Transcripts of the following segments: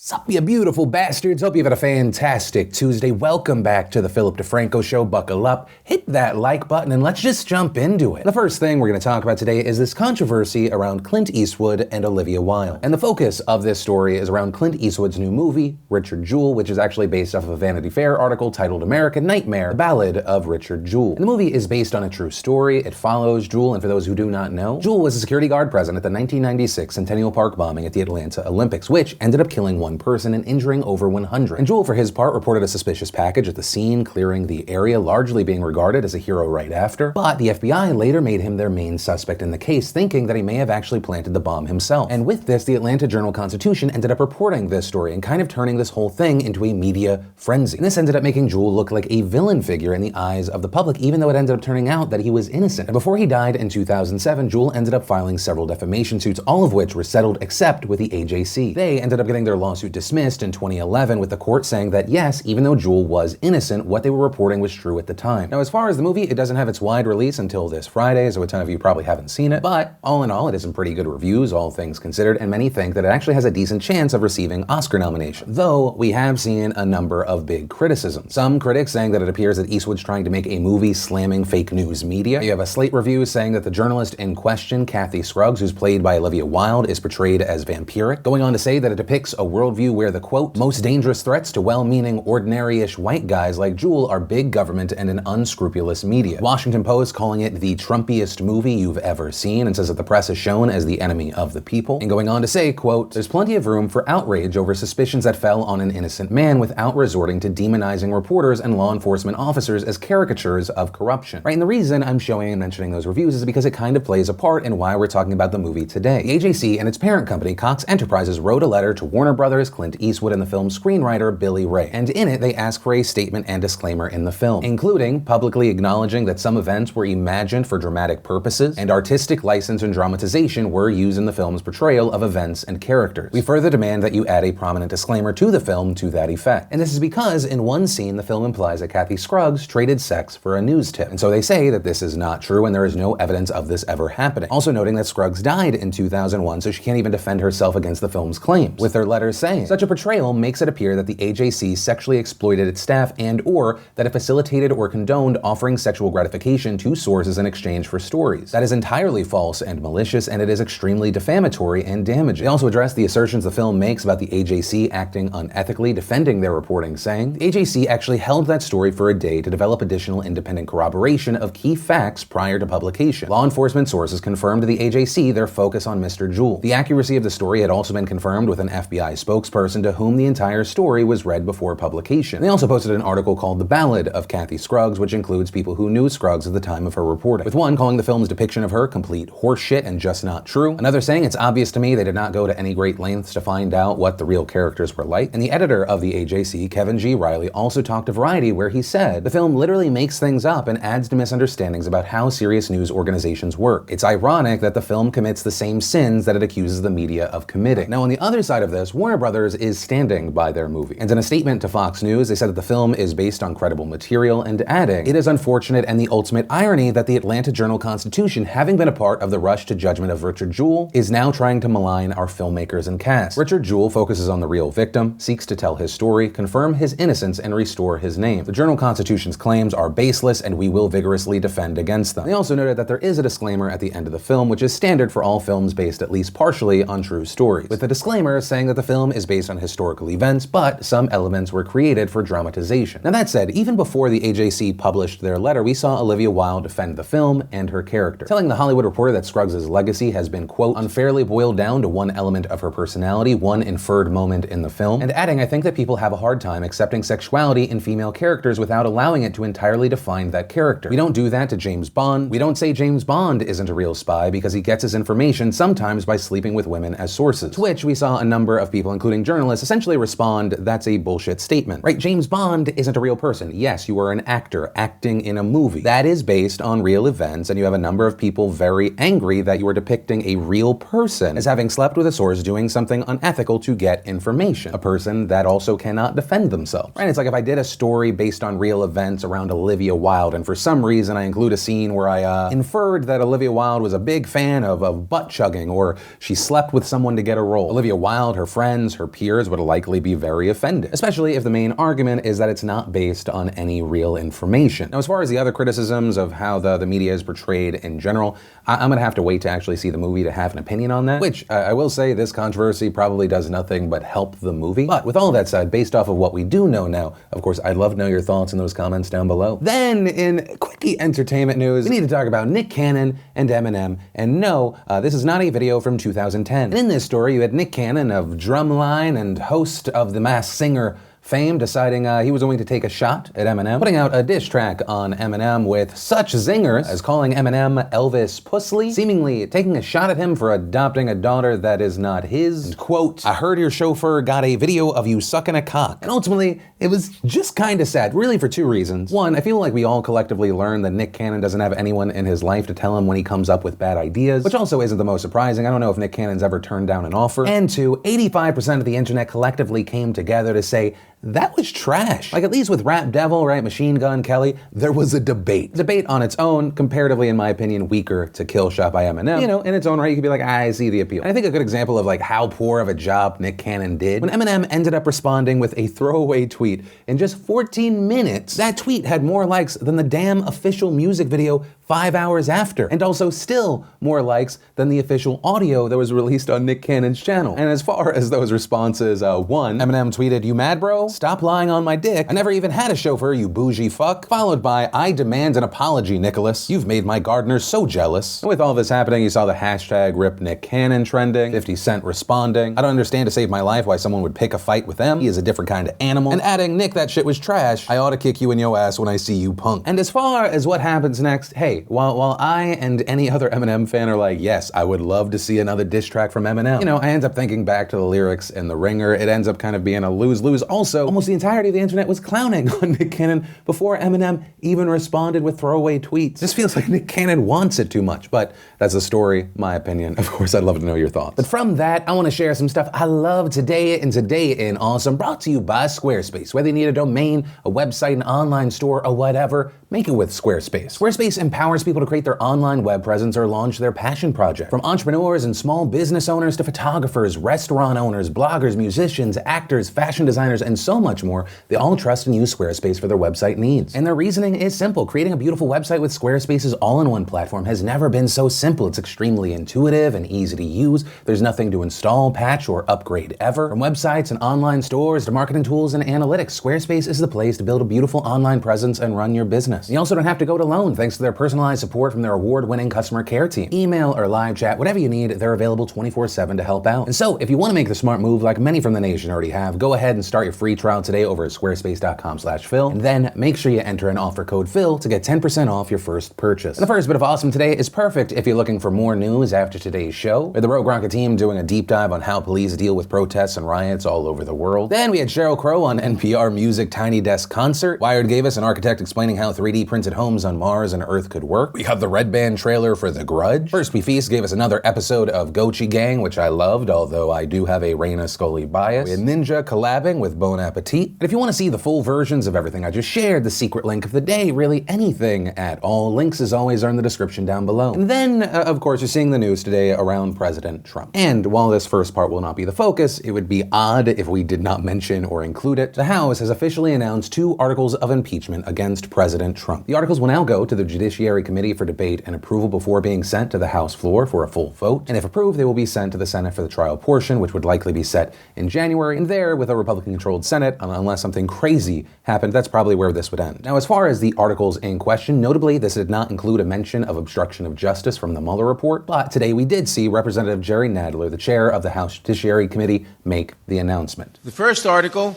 Sup, you beautiful bastards. Hope you've had a fantastic Tuesday. Welcome back to the Philip DeFranco Show. Buckle up, hit that like button, and let's just jump into it. The first thing we're going to talk about today is this controversy around Clint Eastwood and Olivia Wilde. And the focus of this story is around Clint Eastwood's new movie, Richard Jewell, which is actually based off of a Vanity Fair article titled American Nightmare, The Ballad of Richard Jewell. And the movie is based on a true story. It follows Jewell, and for those who do not know, Jewell was a security guard present at the 1996 Centennial Park bombing at the Atlanta Olympics, which ended up killing one person and injuring over 100. And Jewell, for his part, reported a suspicious package at the scene, clearing the area, largely being regarded as a hero right after. But the FBI later made him their main suspect in the case, thinking that he may have actually planted the bomb himself. And with this, the Atlanta Journal-Constitution ended up reporting this story and kind of turning this whole thing into a media frenzy. And this ended up making Jewell look like a villain figure in the eyes of the public, even though it ended up turning out that he was innocent. And before he died in 2007, Jewell ended up filing several defamation suits, all of which were settled except with the AJC. They ended up getting their lawsuit dismissed in 2011, with the court saying that yes, even though Jewell was innocent, what they were reporting was true at the time. Now, as far as the movie, it doesn't have its wide release until this Friday, so a ton of you probably haven't seen it, but all in all, it is some pretty good reviews, all things considered, and many think that it actually has a decent chance of receiving Oscar nomination. Though, we have seen a number of big criticisms. Some critics saying that it appears that Eastwood's trying to make a movie slamming fake news media. You have a Slate review saying that the journalist in question, Kathy Scruggs, who's played by Olivia Wilde, is portrayed as vampiric, going on to say that it depicts a worldview where the, quote, most dangerous threats to well-meaning, ordinary-ish white guys like Jewell are big government and an unscrupulous media. Washington Post calling it the Trumpiest movie you've ever seen, and says that the press is shown as the enemy of the people. And going on to say, quote, there's plenty of room for outrage over suspicions that fell on an innocent man without resorting to demonizing reporters and law enforcement officers as caricatures of corruption. Right, and the reason I'm showing and mentioning those reviews is because it kind of plays a part in why we're talking about the movie today. The AJC and its parent company, Cox Enterprises, wrote a letter to Warner Brothers, Clint Eastwood, and the film's screenwriter, Billy Ray. And in it, they ask for a statement and disclaimer in the film, including publicly acknowledging that some events were imagined for dramatic purposes and artistic license and dramatization were used in the film's portrayal of events and characters. We further demand that you add a prominent disclaimer to the film to that effect. And this is because in one scene, the film implies that Kathy Scruggs traded sex for a news tip. And so they say that this is not true and there is no evidence of this ever happening. Also noting that Scruggs died in 2001, so she can't even defend herself against the film's claims, with their letters saying such a portrayal makes it appear that the AJC sexually exploited its staff and or that it facilitated or condoned offering sexual gratification to sources in exchange for stories. That is entirely false and malicious, and it is extremely defamatory and damaging. They also address the assertions the film makes about the AJC acting unethically, defending their reporting, saying the AJC actually held that story for a day to develop additional independent corroboration of key facts prior to publication. Law enforcement sources confirmed to the AJC their focus on Mr. Jewell. The accuracy of the story had also been confirmed with an FBI spokesperson to whom the entire story was read before publication. They also posted an article called The Ballad of Kathy Scruggs, which includes people who knew Scruggs at the time of her reporting, with one calling the film's depiction of her complete horseshit and just not true, another saying it's obvious to me they did not go to any great lengths to find out what the real characters were like. And the editor of the AJC, Kevin G. Riley, also talked to Variety, where he said the film literally makes things up and adds to misunderstandings about how serious news organizations work. It's ironic that the film commits the same sins that it accuses the media of committing. Now, on the other side of this, Warner Brothers is standing by their movie. And in a statement to Fox News, they said that the film is based on credible material, and adding, it is unfortunate and the ultimate irony that the Atlanta Journal-Constitution, having been a part of the rush to judgment of Richard Jewell, is now trying to malign our filmmakers and cast. Richard Jewell focuses on the real victim, seeks to tell his story, confirm his innocence, and restore his name. The Journal-Constitution's claims are baseless, and we will vigorously defend against them. They also noted that there is a disclaimer at the end of the film, which is standard for all films based at least partially on true stories, with the disclaimer saying that the film is based on historical events, but some elements were created for dramatization. Now that said, even before the AJC published their letter, we saw Olivia Wilde defend the film and her character, telling The Hollywood Reporter that Scruggs' legacy has been, quote, unfairly boiled down to one element of her personality, one inferred moment in the film, and adding, I think that people have a hard time accepting sexuality in female characters without allowing it to entirely define that character. We don't do that to James Bond. We don't say James Bond isn't a real spy because he gets his information sometimes by sleeping with women as sources. To which we saw a number of people, including journalists, essentially respond, that's a bullshit statement. Right, James Bond isn't a real person. Yes, you are an actor acting in a movie. That is based on real events, and you have a number of people very angry that you are depicting a real person as having slept with a source doing something unethical to get information. A person that also cannot defend themselves. Right, it's like if I did a story based on real events around Olivia Wilde, and for some reason I include a scene where I inferred that Olivia Wilde was a big fan of butt chugging, or she slept with someone to get a role. Olivia Wilde, her friends, criticisms, her peers would likely be very offended, especially if the main argument is that it's not based on any real information. Now, as far as the other criticisms of how the media is portrayed in general, I'm gonna have to wait to actually see the movie to have an opinion on that, which I will say this controversy probably does nothing but help the movie. But with all of that said, based off of what we do know now, of course, I'd love to know your thoughts in those comments down below. Then, in quickie entertainment news, we need to talk about Nick Cannon and Eminem. And no, this is not a video from 2010. And in this story, you had Nick Cannon of Drumline and host of The Masked Singer fame deciding he was going to take a shot at Eminem, putting out a diss track on Eminem with such zingers as calling Eminem Elvis Pusley, seemingly taking a shot at him for adopting a daughter that is not his. And, quote, "I heard your chauffeur got a video of you sucking a cock." And ultimately, it was just kinda sad, really for two reasons. One, I feel like we all collectively learned that Nick Cannon doesn't have anyone in his life to tell him when he comes up with bad ideas, which also isn't the most surprising. I don't know if Nick Cannon's ever turned down an offer. And two, 85% of the internet collectively came together to say, that was trash. Like, at least with Rap Devil, right, Machine Gun Kelly, there was a debate. Debate on its own, comparatively, in my opinion, weaker to Kill Shot by Eminem. You know, in its own right, you could be like, I see the appeal. And I think a good example of like how poor of a job Nick Cannon did, when Eminem ended up responding with a throwaway tweet in just 14 minutes, that tweet had more likes than the damn official music video 5 hours after, and also still more likes than the official audio that was released on Nick Cannon's channel. And as far as those responses, one, Eminem tweeted, "You mad, bro? Stop lying on my dick. I never even had a chauffeur, you bougie fuck." Followed by, "I demand an apology, Nicholas. You've made my gardeners so jealous." And with all this happening, you saw the hashtag Rip Nick Cannon trending, 50 Cent responding, "I don't understand to save my life why someone would pick a fight with them. He is a different kind of animal." And adding, "Nick, that shit was trash. I ought to kick you in your ass when I see you, punk." And as far as what happens next, hey, while I and any other Eminem fan are like, yes, I would love to see another diss track from Eminem, you know, I end up thinking back to the lyrics in The Ringer. It ends up kind of being a lose-lose. Also, almost the entirety of the internet was clowning on Nick Cannon before Eminem even responded with throwaway tweets. This feels like Nick Cannon wants it too much, but that's the story, my opinion. Of course, I'd love to know your thoughts. But from that, I want to share some stuff I love today in Awesome, brought to you by Squarespace. Whether you need a domain, a website, an online store, or whatever, make it with Squarespace. Squarespace empowers people to create their online web presence or launch their passion project. From entrepreneurs and small business owners to photographers, restaurant owners, bloggers, musicians, actors, fashion designers, and so much more, they all trust and use Squarespace for their website needs. And their reasoning is simple. Creating a beautiful website with Squarespace's all-in-one platform has never been so simple. It's extremely intuitive and easy to use. There's nothing to install, patch, or upgrade ever. From websites and online stores to marketing tools and analytics, Squarespace is the place to build a beautiful online presence and run your business. You also don't have to go it alone thanks to their personalized support from their award-winning customer care team. Email or live chat, whatever you need, they're available 24/7 to help out. And so, if you want to make the smart move like many from the nation already have, go ahead and start your free trial today over at squarespace.com/Phil, and then make sure you enter an offer code Phil to get 10% off your first purchase. And the first bit of awesome today is perfect if you're looking for more news after today's show, with the Rogue Rocket team doing a deep dive on how police deal with protests and riots all over the world. Then we had Sheryl Crow on NPR Music Tiny Desk Concert. Wired gave us an architect explaining how 3D printed homes on Mars and Earth could work. We got the Red Band trailer for The Grudge. First We Feast gave us another episode of Gochi Gang, which I loved, although I do have a Raina Scully bias. We had Ninja collabing with Bon Appetit. And if you want to see the full versions of everything I just shared, the secret link of the day, really anything at all, links as always are in the description down below. And then, of course, you're seeing the news today around President Trump. And while this first part will not be the focus, it would be odd if we did not mention or include it. The House has officially announced 2 articles of impeachment against President Trump. The articles will now go to the Judiciary Committee for debate and approval before being sent to the House floor for a full vote. And if approved, they will be sent to the Senate for the trial portion, which would likely be set in January. And there, with a Republican-controlled Senate, unless something crazy happened, that's probably where this would end. Now, as far as the articles in question, notably, this did not include a mention of obstruction of justice from the Mueller report, but today we did see Representative Jerry Nadler, the chair of the House Judiciary Committee, make the announcement. The first article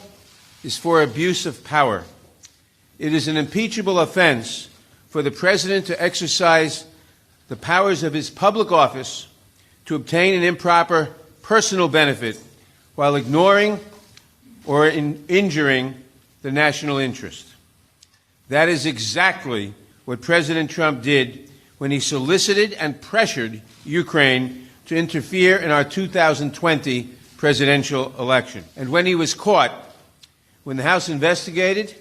is for abuse of power. It is an impeachable offense for the president to exercise the powers of his public office to obtain an improper personal benefit while ignoring or injuring the national interest. That is exactly what President Trump did when he solicited and pressured Ukraine to interfere in our 2020 presidential election. And when he was caught, when the House investigated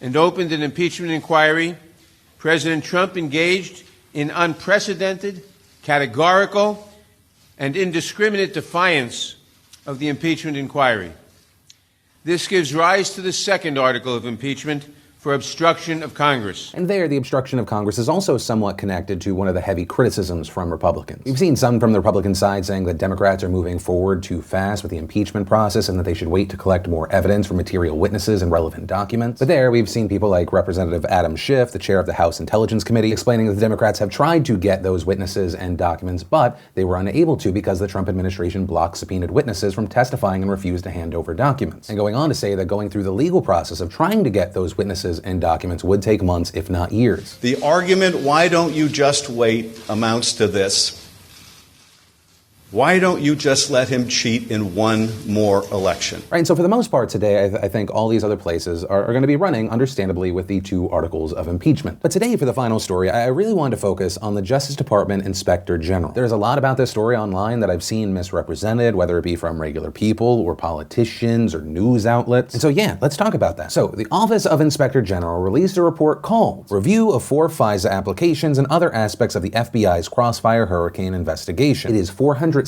and opened an impeachment inquiry, President Trump engaged in unprecedented, categorical, and indiscriminate defiance of the impeachment inquiry. This gives rise to the second article of impeachment for obstruction of Congress. And there, the obstruction of Congress is also somewhat connected to one of the heavy criticisms from Republicans. We've seen some from the Republican side saying that Democrats are moving forward too fast with the impeachment process and that they should wait to collect more evidence from material witnesses and relevant documents. But there, we've seen people like Representative Adam Schiff, the chair of the House Intelligence Committee, explaining that the Democrats have tried to get those witnesses and documents, but they were unable to because the Trump administration blocked subpoenaed witnesses from testifying and refused to hand over documents. And going on to say that going through the legal process of trying to get those witnesses and documents would take months, if not years. The argument, why don't you just wait, amounts to this. Why don't you just let him cheat in one more election? Right, and so for the most part today, I think all these other places are going to be running, understandably, with the two articles of impeachment. But today, for the final story, I really wanted to focus on the Justice Department Inspector General. There's a lot about this story online that I've seen misrepresented, whether it be from regular people or politicians or news outlets. And so yeah, let's talk about that. So the Office of Inspector General released a report called Review of 4 FISA Applications and Other Aspects of the FBI's Crossfire Hurricane Investigation. It is 476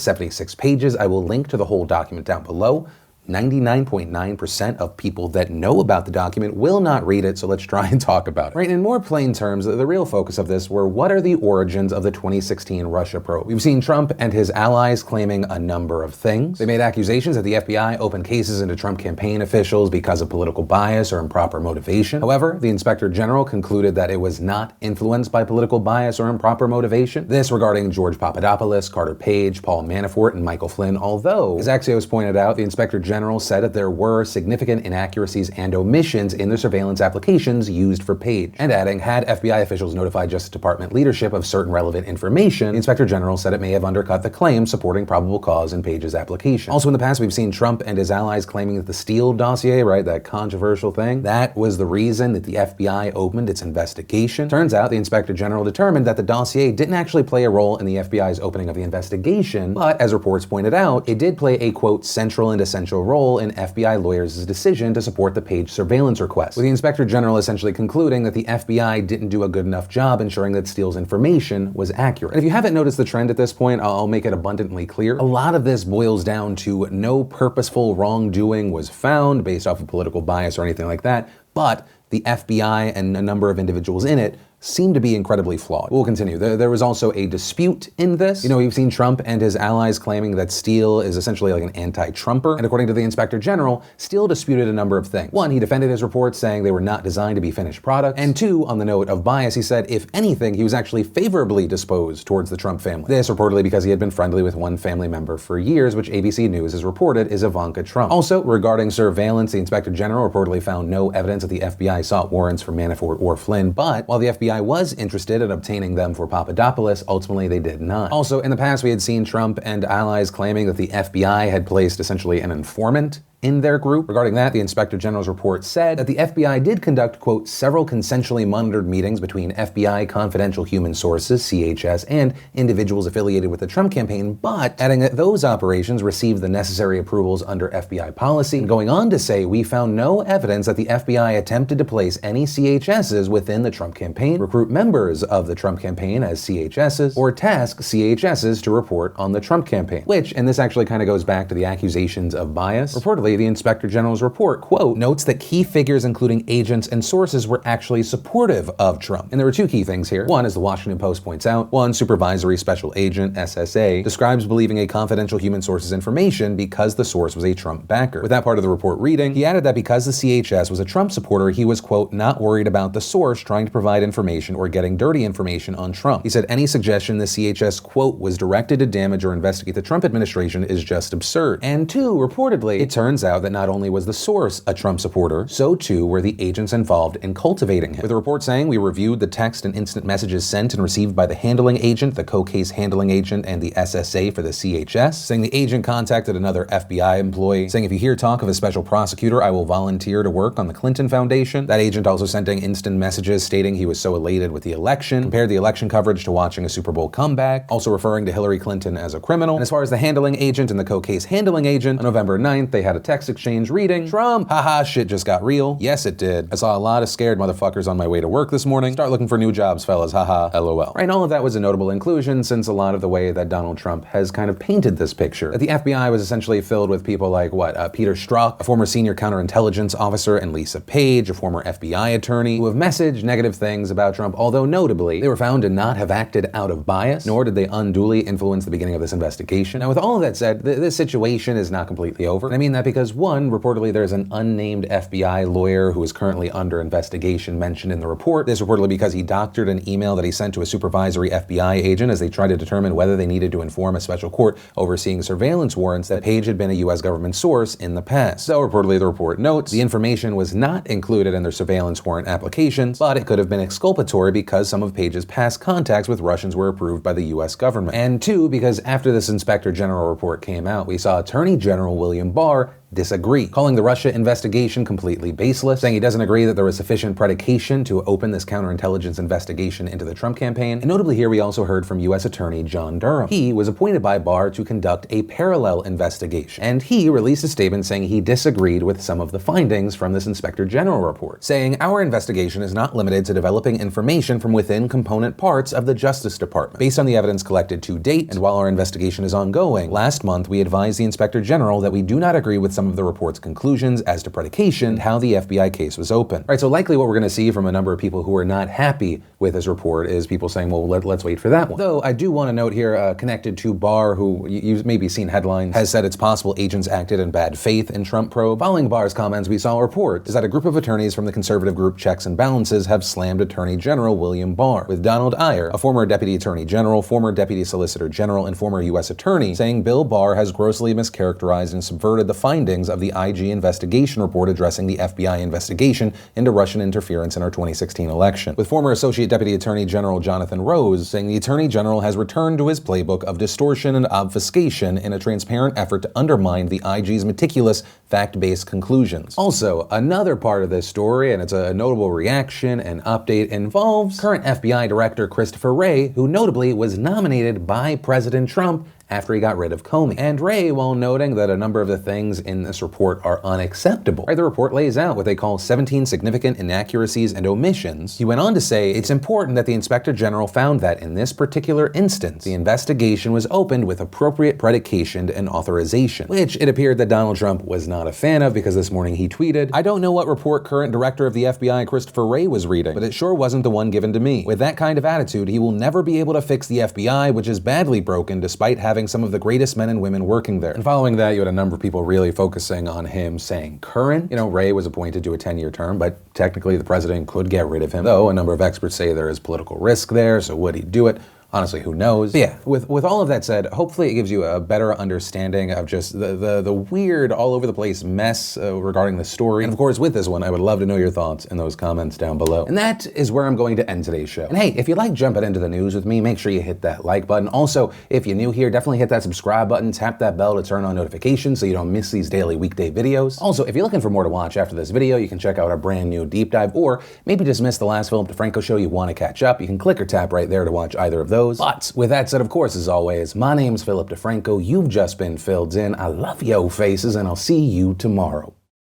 pages. I will link to the whole document down below. 99.9% of people that know about the document will not read it, so let's try and talk about it. Right, in more plain terms, the real focus of this were what are the origins of the 2016 Russia probe. We've seen Trump and his allies claiming a number of things. They made accusations that the FBI opened cases into Trump campaign officials because of political bias or improper motivation. However, the Inspector General concluded that it was not influenced by political bias or improper motivation. This regarding George Papadopoulos, Carter Page, Paul Manafort, and Michael Flynn, although, as Axios pointed out, the Inspector General said that there were significant inaccuracies and omissions in the surveillance applications used for Page. And adding, had FBI officials notified Justice Department leadership of certain relevant information, the Inspector General said it may have undercut the claim supporting probable cause in Page's application. Also in the past, we've seen Trump and his allies claiming that the Steele dossier, right, that controversial thing, that was the reason that the FBI opened its investigation. Turns out the Inspector General determined that the dossier didn't actually play a role in the FBI's opening of the investigation, but as reports pointed out, it did play a, quote, central and essential role in FBI lawyers' decision to support the Page surveillance request, with the Inspector General essentially concluding that the FBI didn't do a good enough job ensuring that Steele's information was accurate. And if you haven't noticed the trend at this point, I'll make it abundantly clear. A lot of this boils down to no purposeful wrongdoing was found based off of political bias or anything like that, but the FBI and a number of individuals in it seem to be incredibly flawed. We'll continue. There was also a dispute in this. You know, we've seen Trump and his allies claiming that Steele is essentially like an anti-Trumper. And according to the Inspector General, Steele disputed a number of things. One, he defended his reports saying they were not designed to be finished products. And two, on the note of bias, he said, if anything, he was actually favorably disposed towards the Trump family. This reportedly because he had been friendly with one family member for years, which ABC News has reported is Ivanka Trump. Also, regarding surveillance, the Inspector General reportedly found no evidence that the FBI sought warrants for Manafort or Flynn, but while the FBI was interested in obtaining them for Papadopoulos, ultimately they did not. Also, in the past, we had seen Trump and allies claiming that the FBI had placed essentially an informant in their group. Regarding that, the Inspector General's report said that the FBI did conduct, quote, several consensually monitored meetings between FBI confidential human sources, CHS, and individuals affiliated with the Trump campaign, but adding that those operations received the necessary approvals under FBI policy, and going on to say, we found no evidence that the FBI attempted to place any CHSs within the Trump campaign, recruit members of the Trump campaign as CHSs, or task CHSs to report on the Trump campaign, which, and this actually kind of goes back to the accusations of bias, reportedly the Inspector General's report, quote, notes that key figures including agents and sources were actually supportive of Trump. And there were two key things here. One, as the Washington Post points out, one supervisory special agent, SSA, describes believing a confidential human source's information because the source was a Trump backer. With that part of the report reading, he added that because the CHS was a Trump supporter, he was, quote, not worried about the source trying to provide information or getting dirty information on Trump. He said any suggestion the CHS, quote, was directed to damage or investigate the Trump administration is just absurd. And two, reportedly, it turns out that not only was the source a Trump supporter, so too were the agents involved in cultivating him. With the report saying, we reviewed the text and instant messages sent and received by the handling agent, the co-case handling agent, and the SSA for the CHS, saying the agent contacted another FBI employee, saying if you hear talk of a special prosecutor, I will volunteer to work on the Clinton Foundation. That agent also sending instant messages stating he was so elated with the election, compared the election coverage to watching a Super Bowl comeback, also referring to Hillary Clinton as a criminal. And as far as the handling agent and the co-case handling agent, on November 9th, they had a text exchange reading, Trump, haha, shit just got real. Yes, it did. I saw a lot of scared motherfuckers on my way to work this morning. Start looking for new jobs, fellas, haha, lol. Right, and all of that was a notable inclusion since a lot of the way that Donald Trump has kind of painted this picture. That the FBI was essentially filled with people like, Peter Strzok, a former senior counterintelligence officer, and Lisa Page, a former FBI attorney, who have messaged negative things about Trump, although notably, they were found to not have acted out of bias, nor did they unduly influence the beginning of this investigation. Now, with all of that said, this situation is not completely over. And I mean that because, one, reportedly there's an unnamed FBI lawyer who is currently under investigation mentioned in the report. This reportedly because he doctored an email that he sent to a supervisory FBI agent as they tried to determine whether they needed to inform a special court overseeing surveillance warrants that Page had been a U.S. government source in the past. So reportedly the report notes the information was not included in their surveillance warrant applications, but it could have been exculpatory because some of Page's past contacts with Russians were approved by the U.S. government. And two, because after this Inspector General report came out, we saw Attorney General William Barr disagree, calling the Russia investigation completely baseless, saying he doesn't agree that there was sufficient predication to open this counterintelligence investigation into the Trump campaign. And notably here, we also heard from U.S. Attorney John Durham. He was appointed by Barr to conduct a parallel investigation, and he released a statement saying he disagreed with some of the findings from this Inspector General report, saying our investigation is not limited to developing information from within component parts of the Justice Department. Based on the evidence collected to date, and while our investigation is ongoing, last month we advised the Inspector General that we do not agree with some of the report's conclusions as to predication and how the FBI case was opened. Right, so likely what we're going to see from a number of people who are not happy with this report is people saying, well, let's wait for that one. Though I do want to note here, connected to Barr, who you've maybe seen headlines, has said it's possible agents acted in bad faith in Trump probe. Following Barr's comments, we saw a report is that a group of attorneys from the conservative group Checks and Balances have slammed Attorney General William Barr, with Donald Iyer, a former Deputy Attorney General, former Deputy Solicitor General, and former U.S. Attorney, saying Bill Barr has grossly mischaracterized and subverted the findings of the IG investigation report addressing the FBI investigation into Russian interference in our 2016 election, with former Associate Deputy Attorney General Jonathan Rose saying the Attorney General has returned to his playbook of distortion and obfuscation in a transparent effort to undermine the IG's meticulous, fact-based conclusions. Also, another part of this story, and it's a notable reaction and update, involves current FBI Director Christopher Wray, who notably was nominated by President Trump after he got rid of Comey. And Wray, while noting that a number of the things in this report are unacceptable, right, the report lays out what they call 17 significant inaccuracies and omissions. He went on to say it's important that the Inspector General found that in this particular instance, the investigation was opened with appropriate predication and authorization, which it appeared that Donald Trump was not a fan of because this morning he tweeted, I don't know what report current director of the FBI Christopher Wray was reading, but it sure wasn't the one given to me. With that kind of attitude, he will never be able to fix the FBI, which is badly broken despite having some of the greatest men and women working there. And following that, you had a number of people really focusing on him saying current. You know, Wray was appointed to a 10-year term, but technically the president could get rid of him, though a number of experts say there is political risk there, so would he do it? Honestly, who knows? But yeah, with all of that said, hopefully it gives you a better understanding of just the weird, all over the place mess regarding the story. And of course, with this one, I would love to know your thoughts in those comments down below. And that is where I'm going to end today's show. And hey, if you like jumping into the news with me, make sure you hit that like button. Also, if you're new here, definitely hit that subscribe button, tap that bell to turn on notifications so you don't miss these daily weekday videos. Also, if you're looking for more to watch after this video, you can check out our brand new deep dive, or maybe just missed the last Philip DeFranco show you want to catch up. You can click or tap right there to watch either of those. But with that said, of course, as always, my name's Philip DeFranco. You've just been filled in. I love yo faces, and I'll see you tomorrow.